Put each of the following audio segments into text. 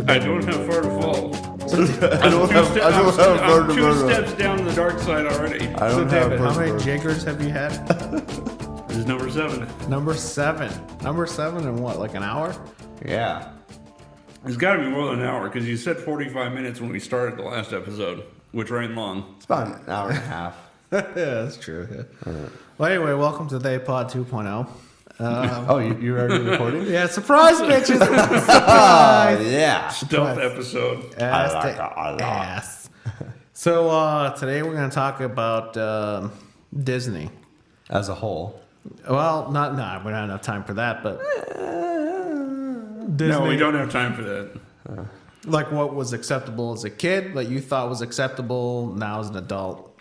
I don't have far to fall. I don't have far I'm to two burn. steps down the dark side already. I So don't have David, far how to many burn. jiggers have you had? This is number 7. Number 7. Number 7 in what, like an hour? Yeah. It's got to be more than an hour because you said 45 minutes when we started the last episode, which ran long. It's about an hour and a half. Yeah, that's true. Yeah. Well, anyway, welcome to They Pod 2.0. Oh, you're already recording? Yeah, surprise, bitches! Oh, yeah. Stealth episode. Ass I like to it a lot. ass. So today we're going to talk about Disney. As a whole. Well, we don't have enough time for that, but Disney, No, we don't have time for that. like what was acceptable as a kid, that you thought was acceptable now as an adult.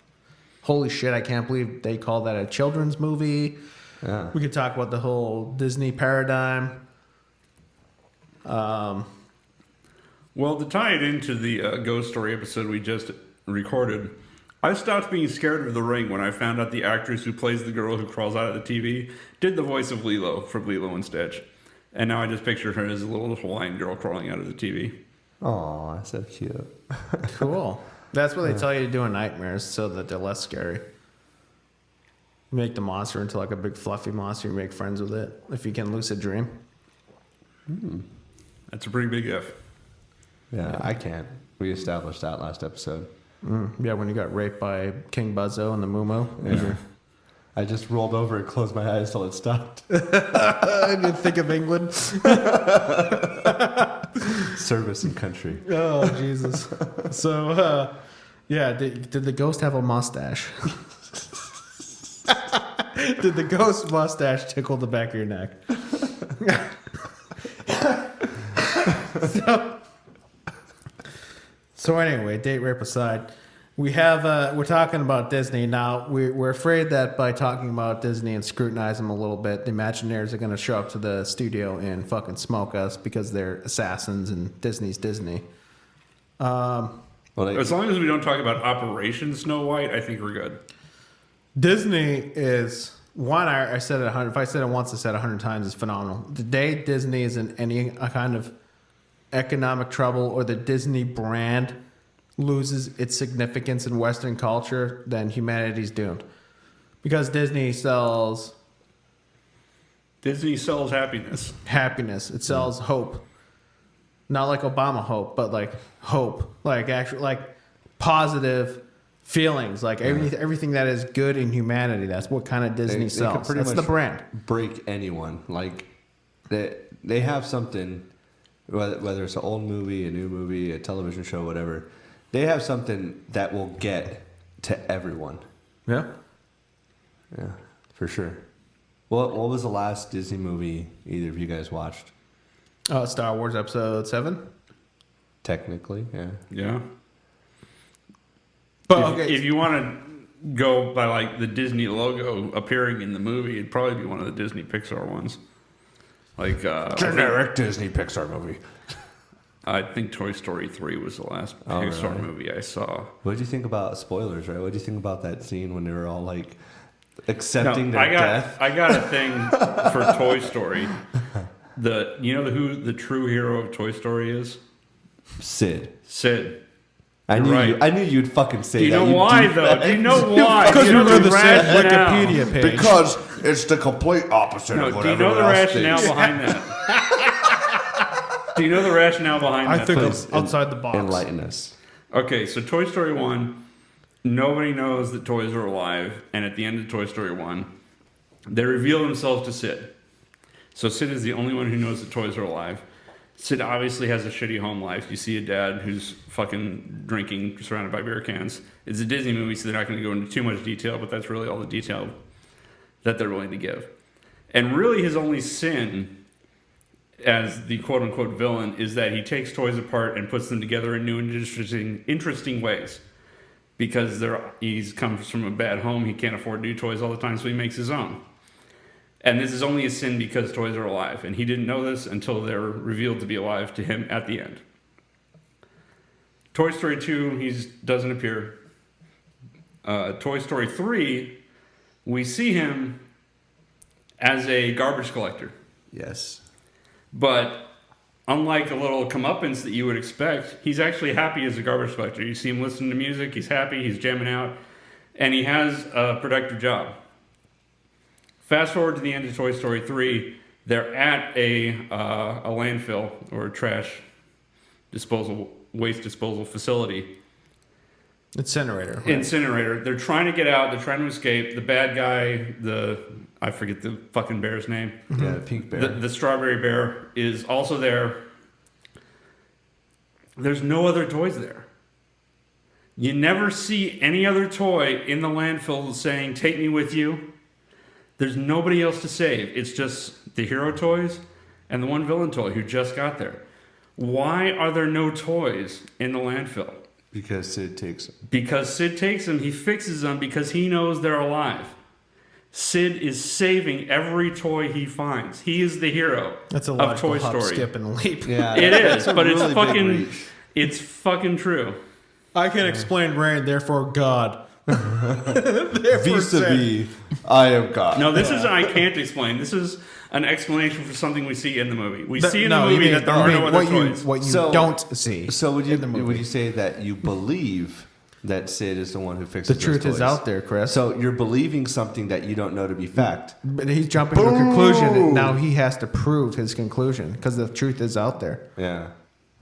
Holy shit, I can't believe they call that a children's movie. Yeah. We could talk about the whole Disney paradigm. Well, to tie it into the Ghost Story episode we just recorded, I stopped being scared of the Ring when I found out the actress who plays the girl who crawls out of the TV did the voice of Lilo from Lilo and Stitch. And now I just pictured her as a little Hawaiian girl crawling out of the TV. Oh, that's so cute. Cool. That's what they tell you to do in nightmares so that they're less scary. Make the monster into like a big fluffy monster. You make friends with it if you can lucid dream. That's a pretty big if. Yeah, I can't. We established that last episode. Yeah, when you got raped by King Buzzo and the Mumu. Yeah. I just rolled over and closed my eyes till it stopped. I didn't think of England. Service and country. Oh, Jesus. So, yeah, did the ghost have a mustache? Did the ghost mustache tickle the back of your neck? So anyway, date rape aside, we're talking about Disney now. We're afraid that by talking about Disney and scrutinize them a little bit, the Imagineers are going to show up to the studio and fucking smoke us because they're assassins and Disney's Disney. Well, As long as we don't talk about Operation Snow White, I think we're good. Disney is one. I said it 100. If I said it once, I said 100 times. It's phenomenal. The day Disney is in any kind of economic trouble or the Disney brand loses its significance in Western culture, then humanity's doomed. Because Disney sells happiness. happiness. It sells hope. Not like Obama hope, but like hope. Like actual, like positive feelings. Like everything that is good in humanity. That's what kind of Disney they could sells. pretty That's the much brand. break anyone. Like they have something, whether it's an old movie, a new movie, a television show, whatever. They have something that will get to everyone. Yeah. Yeah, for sure. What was the last Disney movie either of you guys watched? Star Wars Episode 7. Technically, yeah. Yeah. But If you want to go by like the Disney logo appearing in the movie, it'd probably be one of the Disney Pixar ones. Like Generic Disney Pixar movie. I think Toy Story 3 was the last Oh, Pixar really? movie I saw. What did you think about spoilers, right? What did you think about that scene when they were all like accepting their I death? got a thing for Toy Story. Who the true hero of Toy Story is? Sid. Sid. I knew right. I knew you'd fucking say Do you that. know why though? Do you know why? because Do you know read the rationale? Wikipedia page. Because it's the complete opposite No, of what do you know the everyone else rationale thinks. behind that? Do you know the rationale behind I that? think Please it's outside the box. Enlighten us. Okay, so Toy Story 1, nobody knows that toys are alive, and at the end of Toy Story 1, they reveal themselves to Sid. So Sid is the only one who knows that toys are alive. Sid obviously has a shitty home life. You see a dad who's fucking drinking, surrounded by beer cans. It's a Disney movie, so they're not going to go into too much detail, but that's really all the detail that they're willing to give. And really his only sin as the quote-unquote villain is that he takes toys apart and puts them together in new and interesting ways. Because he's comes from a bad home, he can't afford new toys all the time, so he makes his own. And this is only a sin because toys are alive. And he didn't know this until they're revealed to be alive to him at the end. Toy Story 2, he doesn't appear. Toy Story 3, we see him as a garbage collector. Yes. But unlike a little comeuppance that you would expect, he's actually happy as a garbage collector. You see him listening to music, he's happy, he's jamming out, and he has a productive job. Fast forward to the end of Toy Story 3, they're at a landfill or waste disposal facility. Incinerator. Right? Incinerator. They're trying to get out, they're trying to escape. The bad guy, I forget the fucking bear's name. Yeah, the pink bear. The strawberry bear is also there. There's no other toys there. You never see any other toy in the landfill saying, "Take me with you." There's nobody else to save. It's just the hero toys and the one villain toy who just got there. Why are there no toys in the landfill? Because Sid takes them. Because Sid takes them, he fixes them because he knows they're alive. Sid is saving every toy he finds. He is the hero That's a of logical Toy hop, Story. skip, and leap. Yeah, It is, that's a but really big reach. it's fucking true. I can explain rain, therefore God. Therefore Vis-a-vis, I am God. No, this is I can't explain. This is an explanation for something we see in the movie. We see in the you movie mean- that there you are mean no other what toys. what you So- don't see. So would in the movie. you say that you believe that Sid is the one who The fixes truth those is toys? out there, Chris. So you're believing something that you don't know to be fact. But he's jumping to a conclusion, and now he has to prove his conclusion because the truth is out there. Yeah.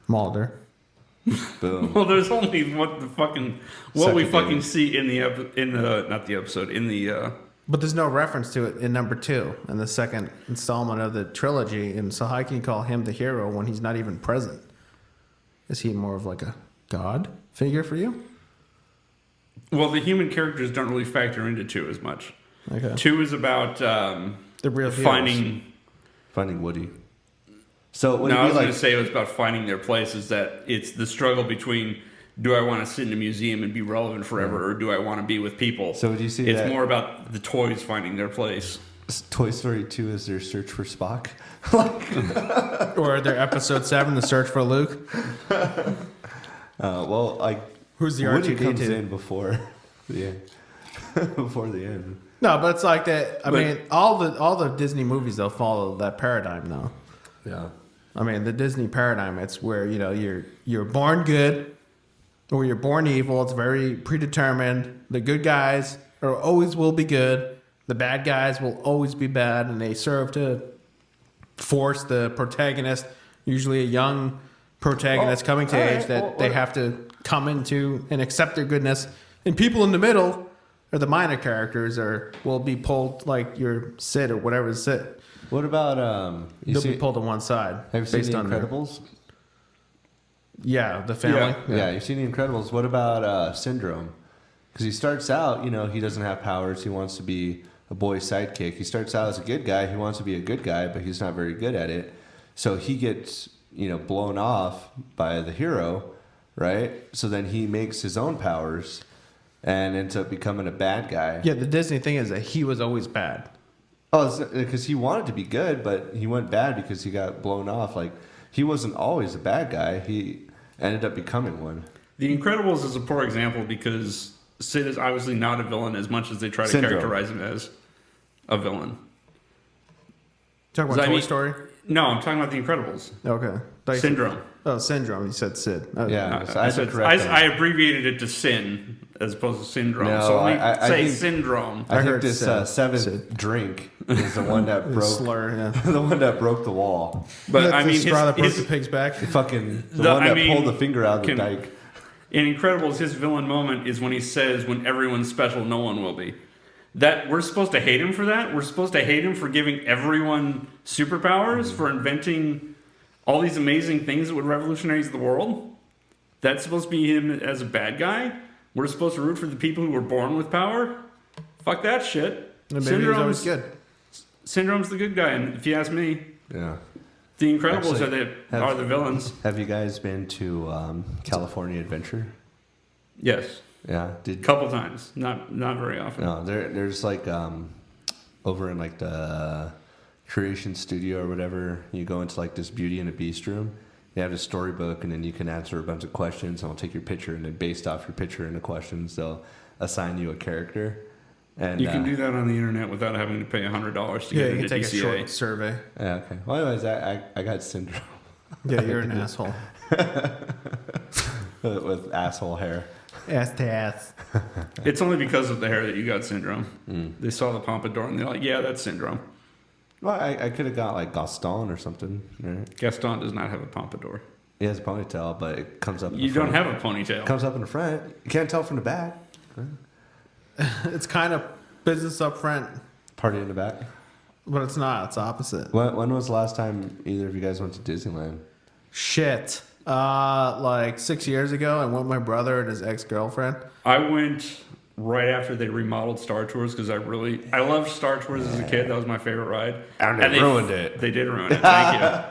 Mulder. Boom. Well, there's only what we Second fucking game. see in the But there's no reference to it in number 2, in the second installment of the trilogy. And so how can you call him the hero when he's not even present? Is he more of like a god figure for you? well, the human characters don't really factor into 2 as much. Okay. 2 is about The real heroes. Finding Woody. So would No, I it was be going like to say it was about finding their place. Is that it's the struggle between do I want to sit in a museum and be relevant forever, or do I want to be with people? So would you say it's that more about the toys finding their place? Toy Story 2 is their search for Spock? Or their episode 7, The Search for Luke. Well, like Who's the Woody R2D2? comes in before the end. Before the end. No, but it's like that. I But- mean, all the Disney movies, they'll follow that paradigm now. Yeah. I mean, the Disney paradigm, it's where, you're born good or you're born evil. It's very predetermined. The good guys always will be good. The bad guys will always be bad, and they serve to force the protagonist, usually a young protagonist coming to age, that they have to come into and accept their goodness. And people in the middle, or the minor characters, will be pulled like your Sid or whatever is Sid. What about They'll be pulled to one side. have you seen based The on their- Incredibles? Yeah, the family. Yeah, you've seen The Incredibles. What about Syndrome? Because he starts out, he doesn't have powers. He wants to be a boy's sidekick. He starts out as a good guy. He wants to be a good guy, but he's not very good at it. So he gets, blown off by the hero, right? So then he makes his own powers and ends up becoming a bad guy. Yeah, the Disney thing is that he was always bad. Oh, because he wanted to be good, but he went bad because he got blown off. Like, he wasn't always a bad guy. He ended up becoming one. The Incredibles is a poor example because Sid is obviously not a villain as much as they try to Syndrome. characterize him as a villain. Talking Does about that Toy mean- Story? No, I'm talking about The Incredibles. Okay. Thought you said- Syndrome. Oh, Syndrome. You said Sid. Okay. Yeah. So I, I said said, correct I them. abbreviated it to Sin as opposed to Syndrome. No, so let me I say think- Syndrome. I I think heard this Sid. seventh Sid. drink is the one that broke Slur, yeah. the one that broke the wall. But That's I the mean, straw that broke his, the pig's back. Fucking the The- one I that mean, pulled the finger out of the can- dike. in Incredibles, his villain moment is when he says, "When everyone's special, no one will be." That we're supposed to hate him for that. We're supposed to hate him for giving everyone superpowers, for inventing all these amazing things that would revolutionize the world. That's supposed to be him as a bad guy. We're supposed to root for the people who were born with power. Fuck that shit. And maybe he was always good. Syndrome's the good guy, and if you ask me, Yeah. the Incredibles Actually, are the villains. Have you guys been to California Adventure? Yes, Yeah. Did couple times, not very often. no? There's like over in like the creation studio or whatever. You go into like this Beauty and the Beast room. They have a storybook, and then you can answer a bunch of questions. And I'll take your picture, and then based off your picture and the questions, they'll assign you a character. And You can do that on the internet without having to pay $100 to Yeah, get you can into take a DCA. short survey. Yeah, okay. Well, anyways, I got Syndrome. Yeah, you're an asshole. With asshole hair. Ass to ass. It's only because of the hair that you got syndrome. They saw the pompadour and they're like, yeah, that's syndrome. Well, I could have got like Gaston or something. Right? Gaston does not have a pompadour. He has a ponytail, but it comes up in You the don't front. have a ponytail. It comes up in the front. You can't tell from the back. It's kind of business up front, Party in the back. but it's not. It's opposite. When was the last time either of you guys went to Disneyland? Shit. Like 6 years ago, I went with my brother and his ex-girlfriend. I went right after they remodeled Star Tours because I loved Star Tours as a kid. That was my favorite ride. And they ruined it. They did ruin it. Thank you.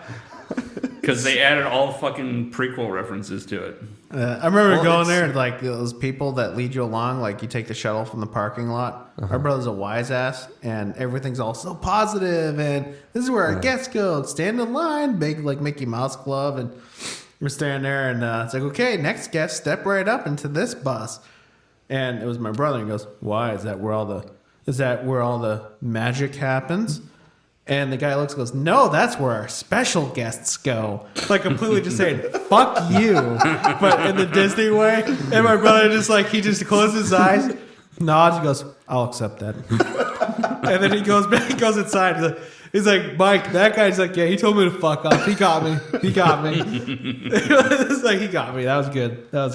Because they added all fucking prequel references to it. I remember Well, going it's- there, and like those people that lead you along, like you take the shuttle from the parking lot. Our brother's a wise ass, and everything's all so positive, and this is where our guests go. Stand in line, big like Mickey Mouse glove, and we're standing there, and it's like, okay, next guest, step right up into this bus. And it was my brother, and he goes, "Why is that where all the magic happens?" And the guy looks and goes, "No, that's where our special guests go." Like completely just saying, "Fuck you," but in the Disney way. And my brother he just closes his eyes, nods, and goes, "I'll accept that." And then he goes back, he goes inside. He's like, "Mike, that guy's like, yeah, he told me to fuck off. He got me. It's like, he got me. That was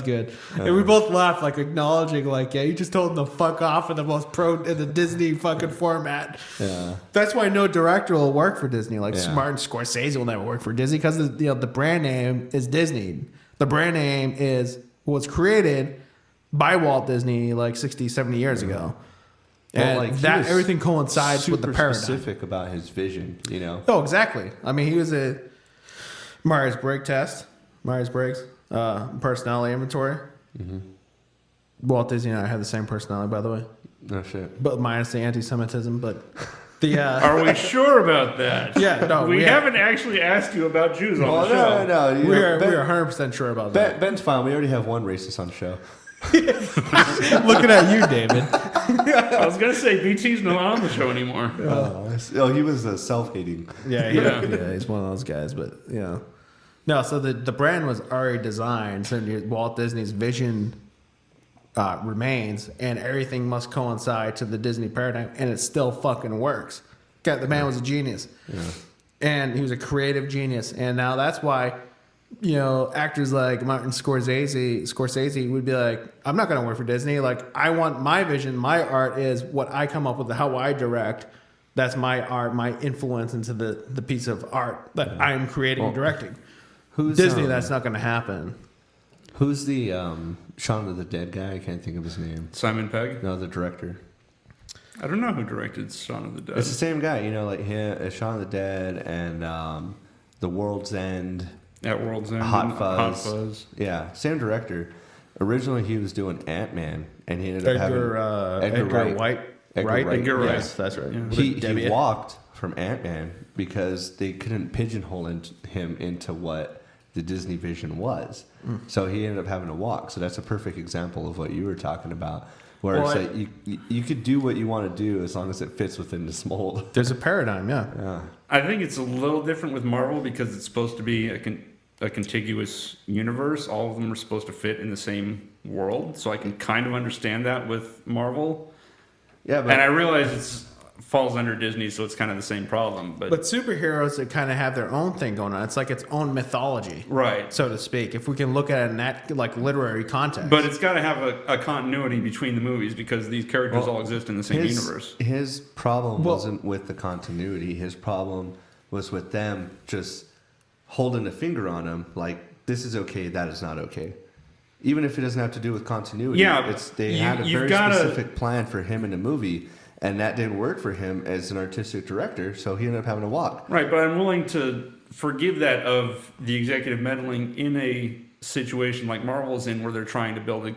good. And we both laughed, like acknowledging, like, yeah, you just told him to fuck off in the most in the Disney fucking format. Yeah. That's why no director will work for Disney. Like Yeah. Martin Scorsese will never work for Disney because the brand name is Disney. The brand name was created by Walt Disney like 60, 70 years ago. Well, And like, he that was everything coincides with the super paradigm. specific about his vision, you know. Oh, exactly. I mean, he was a Myers-Briggs test. Myers-Briggs personality inventory. Walt Disney and I have the same personality, by the way, No shit. but minus the anti-Semitism. But the Are we sure about that? yeah, no, we haven't actually asked you about Jews on the show. no. You we know, are 100% sure about that. Ben's fine. We already have one racist on the show. Looking at you, David. I was gonna say BT's not on the show anymore. Oh, he was self-hating. Yeah, Yeah. he's one of those guys. But no. So the brand was already designed. So Walt Disney's vision remains, and everything must coincide to the Disney paradigm, and it still fucking works. The man was a genius, and he was a creative genius, and now that's why actors like Martin Scorsese would be like, I'm not going to work for Disney. Like, I want my vision, my art is what I come up with, how I direct. That's my art, my influence into the piece of art that I'm creating and directing. Who's Disney, that's not going to happen. Who's the Shaun of the Dead guy? I can't think of his name. Simon Pegg? No, the director. I don't know who directed Shaun of the Dead. It's the same guy, like him, Shaun of the Dead, and The World's End. At World's End. Hot and Fuzz. Hot Fuzz. Yeah, same director. Originally, he was doing Ant-Man, and he ended up having Edgar White. Edgar Wright. Yes, that's right. Yeah. He walked from Ant-Man because they couldn't pigeonhole him into what the Disney vision was. So he ended up having to walk. So that's a perfect example of what you were talking about, where it's like you could do what you want to do as long as it fits within this mold. There's a paradigm, yeah. I think it's a little different with Marvel because it's supposed to be a contiguous universe. All of them are supposed to fit in the same world. So I can kind of understand that with Marvel. Yeah, And I realize it falls under Disney, so it's kind of the same problem. But superheroes that kind of have their own thing going on. It's like its own mythology, right. so to speak. If we can look at it in that like literary context. But it's got to have a continuity between the movies because these characters all exist in the same universe. His problem wasn't with the continuity. His problem was with them just holding a finger on him, like, this is okay, that is not okay. Even if it doesn't have to do with continuity. Yeah, they had a very specific plan for him in the movie, and that didn't work for him as an artistic director, so he ended up having to walk. Right, but I'm willing to forgive that of the executive meddling in a situation like Marvel's in where they're trying to build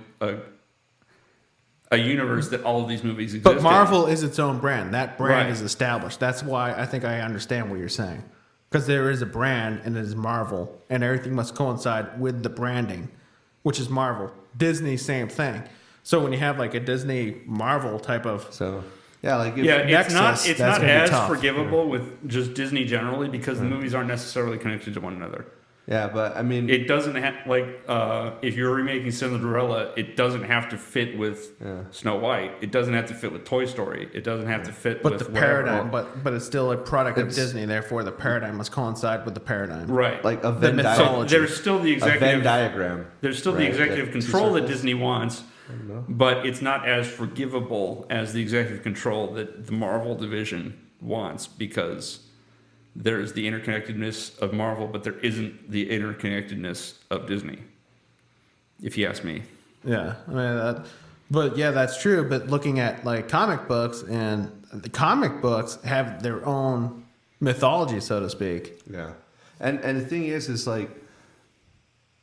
a universe that all of these movies exist But Marvel is its own brand. That brand Right. is established. That's why I think I understand what you're saying. Because there is a brand and it is Marvel, and everything must coincide with the branding, which is Marvel. Disney, same thing. So when you have like a Disney Marvel type of So, yeah, like if, it's not Nexus, that's not gonna be as tough. forgivable with just Disney generally because the movies aren't necessarily connected to one another. Yeah, but I mean, It doesn't have if you're remaking Cinderella, it doesn't have to fit with Snow White. It doesn't have to fit with Toy Story. It doesn't have to fit But with the whatever. paradigm, but it's still a product of Disney. Therefore, the paradigm must coincide with the paradigm. Right. like a The Venn, mythology. So there's still the a Venn executive diagram. There's still right? the executive Two control that circles. Disney wants, but it's not as forgivable as the executive control that the Marvel division wants, because there's the interconnectedness of Marvel, but there isn't the interconnectedness of Disney, if you ask me. Yeah, I mean, but yeah, that's true. But looking at like comic books, and the comic books have their own mythology, so to speak. Yeah, and the thing is like,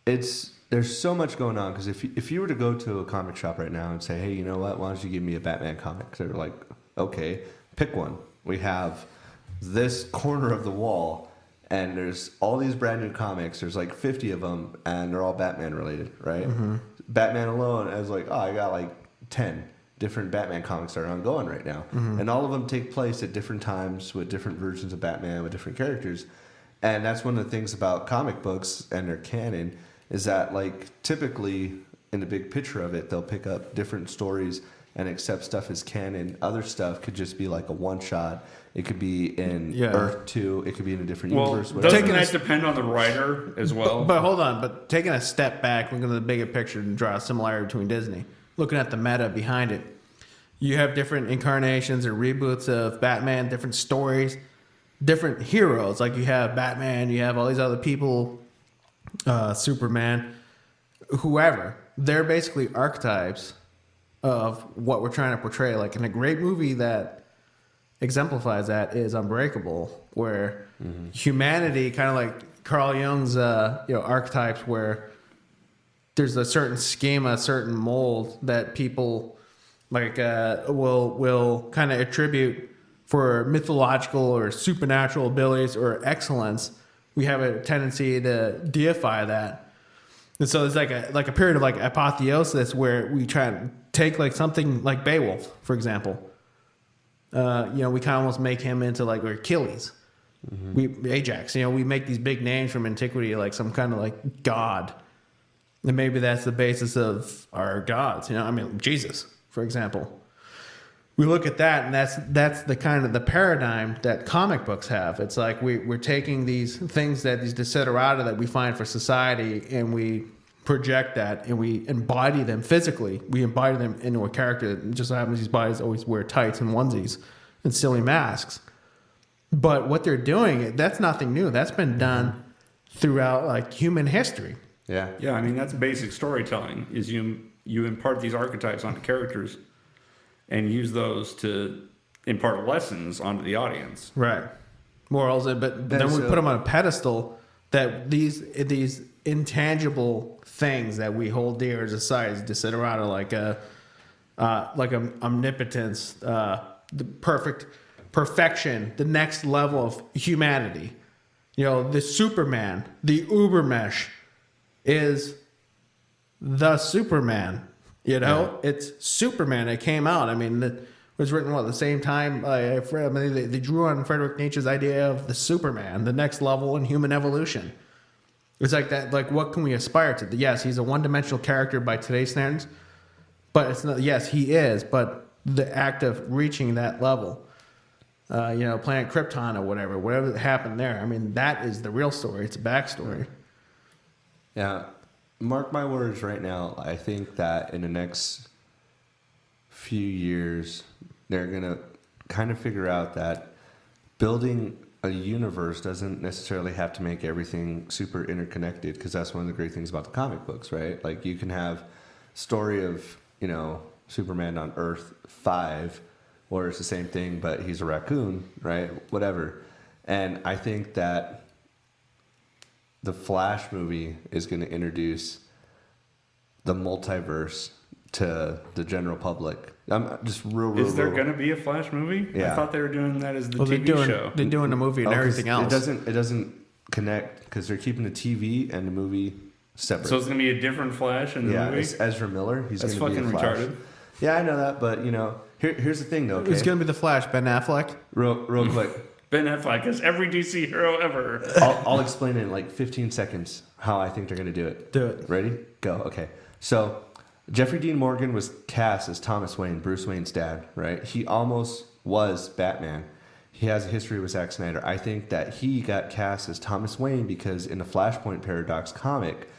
there's so much going on, because if you were to go to a comic shop right now and say, hey, you know what, why don't you give me a Batman comic? They're like, okay, pick one. We have this corner of the wall, and there's all these brand new comics. There's like 50 of them, and they're all Batman related, right? Mm-hmm. Batman alone, I was like, oh, I got like 10 different Batman comics that are ongoing right now. Mm-hmm. And all of them take place at different times with different versions of Batman with different characters. And that's one of the things about comic books and their canon, is that like typically in the big picture of it, they'll pick up different stories and accept stuff as canon. Other stuff could just be like a one shot. It could be in Earth 2. It could be in a different universe. Doesn't that depend on the writer as well? But hold on. But taking a step back, looking at the bigger picture and draw a similarity between Disney, looking at the meta behind it, you have different incarnations or reboots of Batman, different stories, different heroes. Like you have Batman, you have all these other people, Superman, whoever. They're basically archetypes of what we're trying to portray. Like in a great movie that exemplifies that is Unbreakable, where humanity, kind of like Carl Jung's archetypes, where there's a certain schema, a certain mold that people like will kind of attribute for mythological or supernatural abilities or excellence. We have a tendency to deify that. And so it's like a period of like apotheosis where we try and take like something like Beowulf, for example. We kind of almost make him into like Achilles, Ajax. We make these big names from antiquity, like some kind of like god, and maybe that's the basis of our gods. Jesus, for example. We look at that, and that's the kind of the paradigm that comic books have. It's like we're taking these things, that these desiderata that we find for society, and we project that, and we embody them physically. We embody them into a character. It just so happens these bodies always wear tights and onesies and silly masks. But what they're doing, that's nothing new. That's been done throughout like human history. Yeah. Yeah, I mean, that's basic storytelling, is you impart these archetypes onto characters and use those to impart lessons onto the audience. Right. Morals, but then we put them on a pedestal, that these intangible things that we hold dear as a society, desiderata, like a omnipotence, the perfection, the next level of humanity. The Superman, the Ubermensch is the Superman. It's Superman. It came out. I mean, it was written at the same time. They drew on Friedrich Nietzsche's idea of the Superman, the next level in human evolution. It's like that. Like, what can we aspire to? Yes, he's a one-dimensional character by today's standards, but it's not. Yes, he is. But the act of reaching that level, Planet Krypton or whatever happened there. I mean, that is the real story. It's a backstory. Yeah. Mark my words right now, I think that in the next few years, they're going to kind of figure out that building a universe doesn't necessarily have to make everything super interconnected, because that's one of the great things about the comic books, right? Like you can have story of, Superman on Earth 5, or it's the same thing, but he's a raccoon, right? Whatever. And I think that the Flash movie is going to introduce the multiverse to the general public. I'm just real. Is there going to be a Flash movie? Yeah. I thought they were doing that as the TV show. They're doing a movie and everything else. It doesn't connect, because they're keeping the TV and the movie separate. So it's going to be a different Flash in the movie? It's Ezra Miller. That's going to be fucking a Flash. retarded. Yeah, I know that, but here's the thing though. Okay? It's going to be the Flash, Ben Affleck. Real quick. Ben Affleck as every DC hero ever. I'll explain it in like 15 seconds how I think they're going to do it. Do it. Ready? Go. Okay. So Jeffrey Dean Morgan was cast as Thomas Wayne, Bruce Wayne's dad, right? He almost was Batman. He has a history with Zack Snyder. I think that he got cast as Thomas Wayne because in the Flashpoint Paradox comic,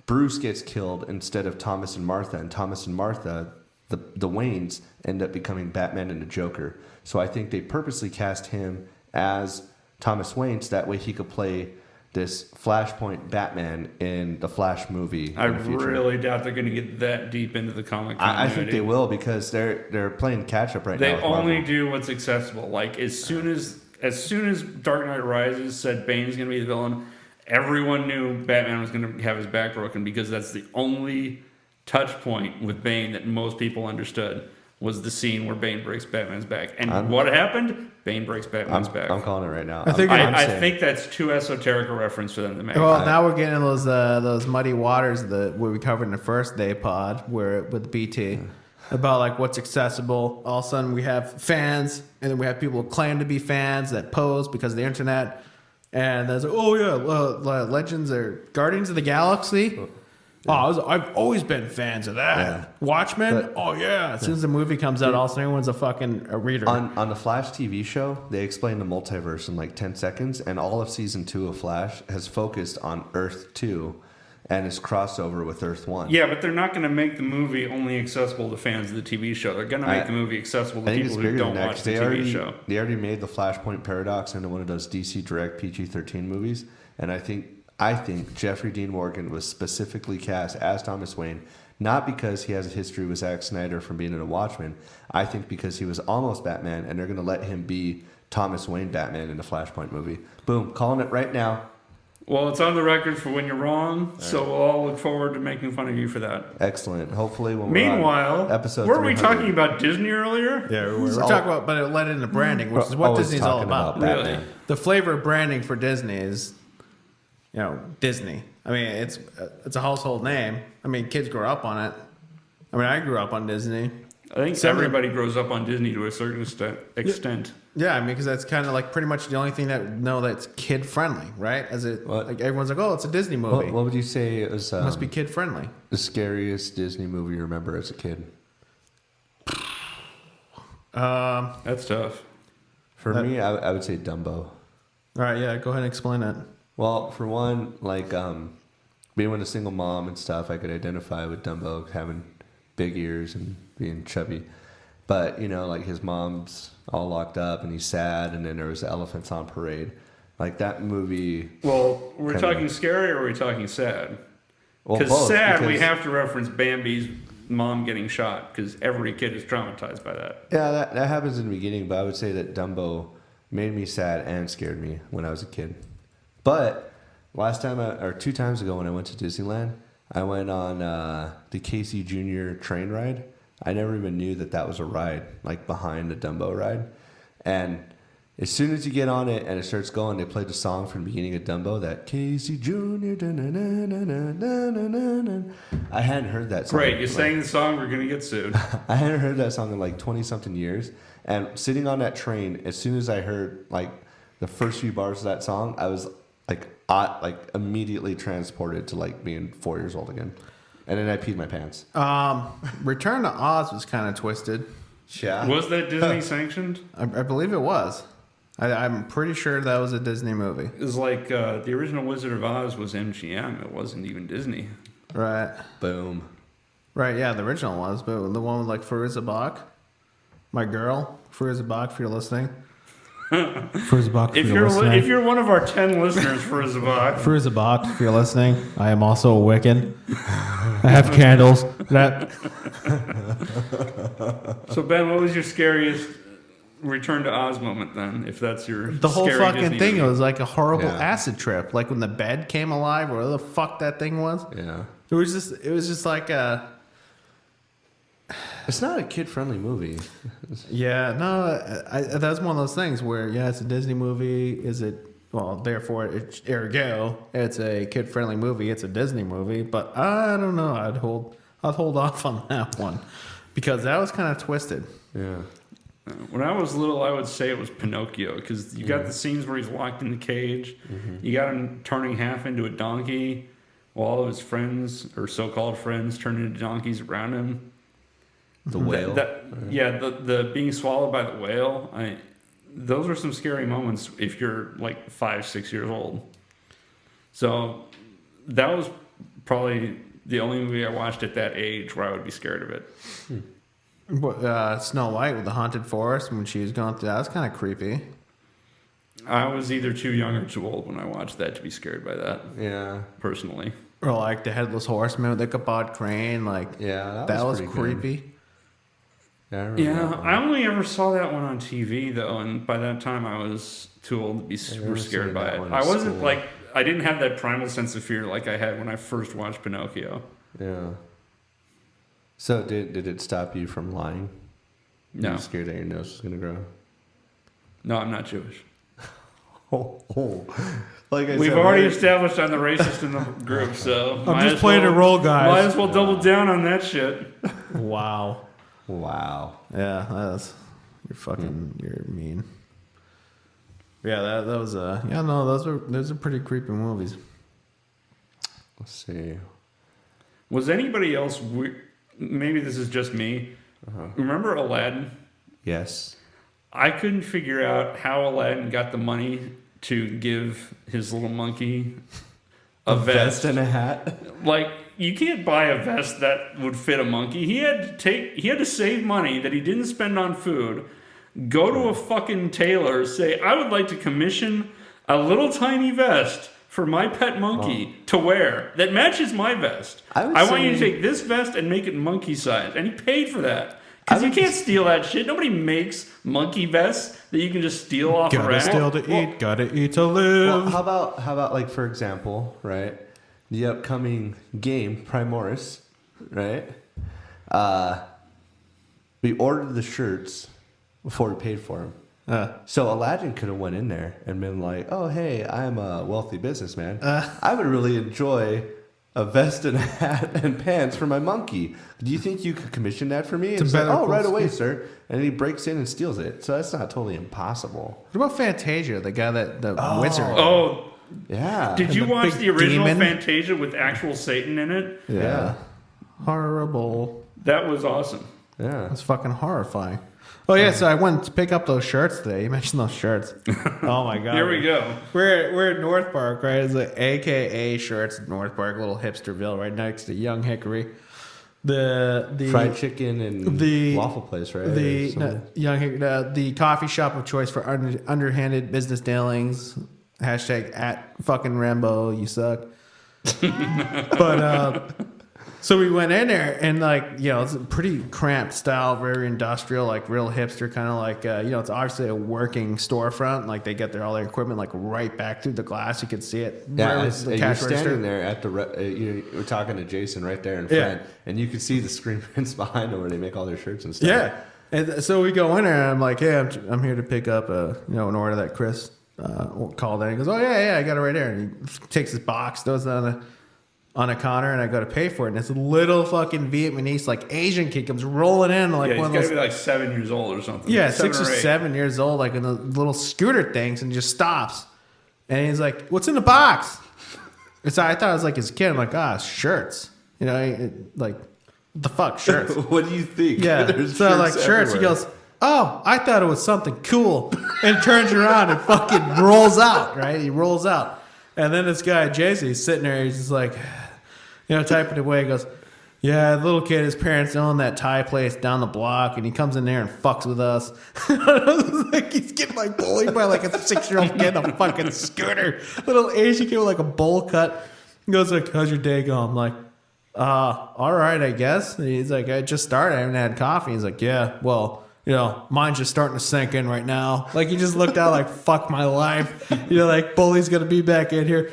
Bruce gets killed instead of Thomas and Martha. And Thomas and Martha, the Waynes, end up becoming Batman and the Joker. So I think they purposely cast him as Thomas Wayne so that way he could play this Flashpoint Batman in the Flash movie. I in the future. really doubt they're going to get that deep into the comic I think continuity. they will because they're playing catch up right now. They with only Marvel. do what's accessible. Like as soon as Dark Knight Rises said Bane's going to be the villain, everyone knew Batman was going to have his back broken because that's the only touch point with Bane that most people understood was the scene where Bane breaks Batman's back. And what happened? Bane breaks Batman's back. I'm calling it right now. I think I think that's too esoteric a reference for them to make. Well, now we're getting those muddy waters that we covered in the first day pod with BT about like what's accessible. All of a sudden we have fans, and then we have people who claim to be fans that pose because of the internet. And there's Legends or Guardians of the Galaxy. I've always been fans of that. Yeah. Watchmen. As soon as the movie comes out, all of a sudden everyone's a reader. On the Flash TV show, they explain the multiverse in like 10 seconds, and all of season 2 of Flash has focused on Earth 2 and its crossover with Earth 1. Yeah, but they're not going to make the movie only accessible to fans of the TV show. They're going to make the movie accessible to people who don't watch the TV show. They already made the Flashpoint Paradox into one of those DC Direct PG-13 movies, and I think Jeffrey Dean Morgan was specifically cast as Thomas Wayne, not because he has a history with Zack Snyder from being in a Watchmen. I think because he was almost Batman, and they're going to let him be Thomas Wayne Batman in the Flashpoint movie. Boom, calling it right now. Well, it's on the record for when you're wrong, so we'll all look forward to making fun of you for that. Excellent. Hopefully, when Meanwhile, we're on episode were we 300 talking about Disney earlier? Yeah, we're talking about, but it led into branding, which is what always Disney's all talking about. Batman. Really? The flavor of branding for Disney is, Disney. I mean, it's a household name. I mean, kids grow up on it. I mean, I grew up on Disney. I think everybody grows up on Disney to a certain extent. Yeah, I mean, because that's kind of like pretty much the only thing that's kid friendly, right? Like everyone's like, oh, it's a Disney movie. What would you say is It must be kid friendly. the scariest Disney movie you remember as a kid? That's tough. For me, I would say Dumbo. All right, yeah, go ahead and explain that. Well, for one, like being with a single mom and stuff, I could identify with Dumbo having big ears and being chubby. But, like his mom's all locked up and he's sad, and then there was elephants on parade. Like that movie. Well, we're talking scary or are we talking sad? Well, Because sad, we have to reference Bambi's mom getting shot because every kid is traumatized by that. Yeah, that happens in the beginning, but I would say that Dumbo made me sad and scared me when I was a kid. But two times ago when I went to Disneyland, I went on the Casey Jr. train ride. I never even knew that was a ride, like behind the Dumbo ride. And as soon as you get on it and it starts going, they play the song from the beginning of Dumbo, that Casey Jr. I hadn't heard that song. Great, you sang the song, we're going to get sued. I hadn't heard that song in like 20-something years. And sitting on that train, as soon as I heard like the first few bars of that song, I was like immediately transported to like being 4 years old again. And then I peed my pants. Return to Oz was kind of twisted. Yeah. Was that Disney sanctioned? I believe it was. I'm pretty sure that was a Disney movie. It was like the original Wizard of Oz was MGM. It wasn't even Disney. Right. Boom. Right, yeah, the original was, but the one with like Fariza Bach, my girl, Fariza Bach, if you're listening. Fariza Bach, If you're one of our 10 listeners for Zabak, Fariza Bach, if you're listening, I am also a Wiccan. I have candles. So Ben, what was your scariest Return to Oz moment then? If that's your The whole scary fucking Disney thing movie? was like a horrible Yeah. acid trip. Like when the bed came alive, or whatever the fuck that thing was. Yeah. It was just like a. It's not a kid-friendly movie. Yeah, no, that's one of those things where, yeah, it's a Disney movie. Is it, well, therefore, ergo, it's a kid-friendly movie. It's a Disney movie. But I don't know. I'd hold off on that one because that was kind of twisted. Yeah. When I was little, I would say it was Pinocchio because you got the scenes where he's locked in the cage. You got him turning half into a donkey, while all of his friends or so-called friends turn into donkeys around him. The whale. The being swallowed by the whale. Those are some scary moments if you're like 5-6 years old. So that was probably the only movie I watched at that age where I would be scared of it. Snow White with the haunted forest when she was going through that was kind of creepy. I was either too young or too old when I watched that to be scared by that. Yeah. Personally. Or like the Headless Horseman with the Ichabod Crane. Like, Yeah, that was pretty creepy. good. Yeah, I remember Yeah, that one. I only ever saw that one on TV though, and by that time I was too old to be super remember scared seeing by that it. one in I wasn't school. like I didn't have that primal sense of fear like I had when I first watched Pinocchio. Yeah. So did it stop you from lying? No, You were scared that your nose was gonna grow. no, I'm not Jewish. Like I We've said, already right? established I'm the racist in the group, so I'm just playing a role, guys. Might as well double down on that shit. Wow. Wow. Yeah, you're mean. Yeah, that was those are pretty creepy movies. Let's see. Was anybody else? Maybe this is just me. Remember Aladdin? Yes. I couldn't figure out how Aladdin got the money to give his little monkey a vest. and a hat. Like, you can't buy a vest that would fit a monkey. He had to save money that he didn't spend on food. Go to a fucking tailor, say, I would like to commission a little tiny vest for my pet monkey to wear that matches my vest. I would want you to say- take this vest and make it monkey size. And he paid for that. Because you can't steal that shit. Nobody makes monkey vests that you can just steal off a Gotta rack. steal to eat, gotta eat to live. Well, how about like, for example, right? The upcoming game, Primoris, right? We ordered the shirts before we paid for them. So Aladdin could have went in there and been like, "Oh, hey, I'm a wealthy businessman. I would really enjoy a vest and a hat and pants for my monkey. Do you think you could commission that for me?" And a he's like, better "Oh, right cool away, sir." And he breaks in and steals it. So that's not totally impossible. What about Fantasia, the guy the wizard? Oh, Yeah. did you the watch big the original demon? Fantasia with actual Satan in it? Yeah. Horrible. That was awesome. Yeah. That's fucking horrifying. Oh yeah, so I went to pick up those shirts today. You mentioned those shirts. Oh my god. Here we go. We're at North Park, right? It's like AKA Shirts at North Park, a little hipsterville right next to Young Hickory. The Fried chicken and the- waffle place, right? Or the something. the coffee shop of choice for underhanded business dealings. Hashtag at fucking Rambo, you suck. But so we went in there and like, it's a pretty cramped style, very industrial, like real hipster, kind of like, it's obviously a working storefront. Like they get all their equipment like right back through the glass. You could see it. Yeah, right it's, with the you're cash standing register. there at the. We're talking to Jason right there in Yeah. front, and you can see the screen prints behind them where they make all their shirts and stuff. Yeah. And so we go in there and I'm like, hey, I'm here to pick up an order that Chris called in. He goes, oh yeah, I got it right there. And he takes his box, throws it on a counter, and I go to pay for it. And this little fucking Vietnamese, like Asian kid comes rolling in like Yeah, he's one of got those. to be like 7 years old or something. Yeah, 7 6 or 8. 7 years old, like in the little scooter things, and just stops. And he's like, "What's in the box?" So I thought it was like his kid. I'm like, shirts. Like, the fuck, shirts. What do you think? Yeah. There's So like shirts, he everywhere. goes, "Oh, I thought it was something cool," and turns around and fucking rolls out. Right? He rolls out, and then this guy Jason, he's sitting there. He's just like, typing away. He goes, "Yeah, the little kid, his parents own that Thai place down the block, and he comes in there and fucks with us." Like he's getting like bullied by like a 6-year-old kid on a fucking scooter. Little Asian kid with like a bowl cut. He goes like, "How's your day going?" I'm like, all right, I guess. And he's like, "I just started. I haven't had coffee." He's like, "Yeah, well, mine's just starting to sink in right now." Like he just looked out like, "Fuck my life." Like bully's gonna be back in here.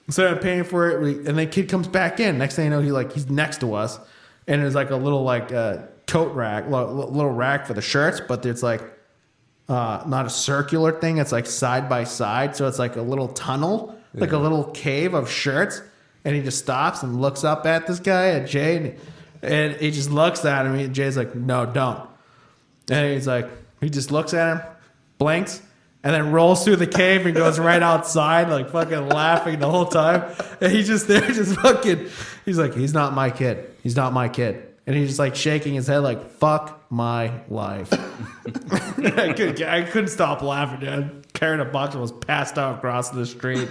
So I'm paying for it, and the kid comes back in. Next thing you know, he's next to us, and there's like a little like coat rack, little rack for the shirts, but it's like not a circular thing. It's like side by side, so it's like a little tunnel, like a little cave of shirts. And he just stops and looks up at this guy, at Jay, and he just looks at him. And Jay's like, "No, don't." And he's like, He just looks at him, blinks, and then rolls through the cave and goes right outside, like fucking laughing the whole time. And he's just there, just fucking. He's like, he's not my kid. He's not my kid. And he's just like shaking his head, like, fuck my life. I couldn't stop laughing, dude. Carrying a box and was passed out across the street.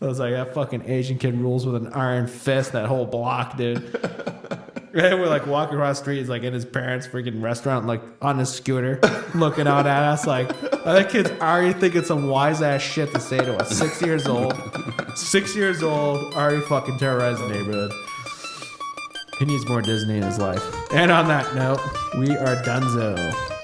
I was like, that fucking Asian kid rules with an iron fist, that whole block, dude. And we're like walking across the street. He's like in his parents' freaking restaurant, like on his scooter, looking out at us. Like, that kid's already thinking some wise ass shit to say to us. 6 years old. 6 years old, already fucking terrorizing the neighborhood. He needs more Disney in his life. And on that note, we are donezo.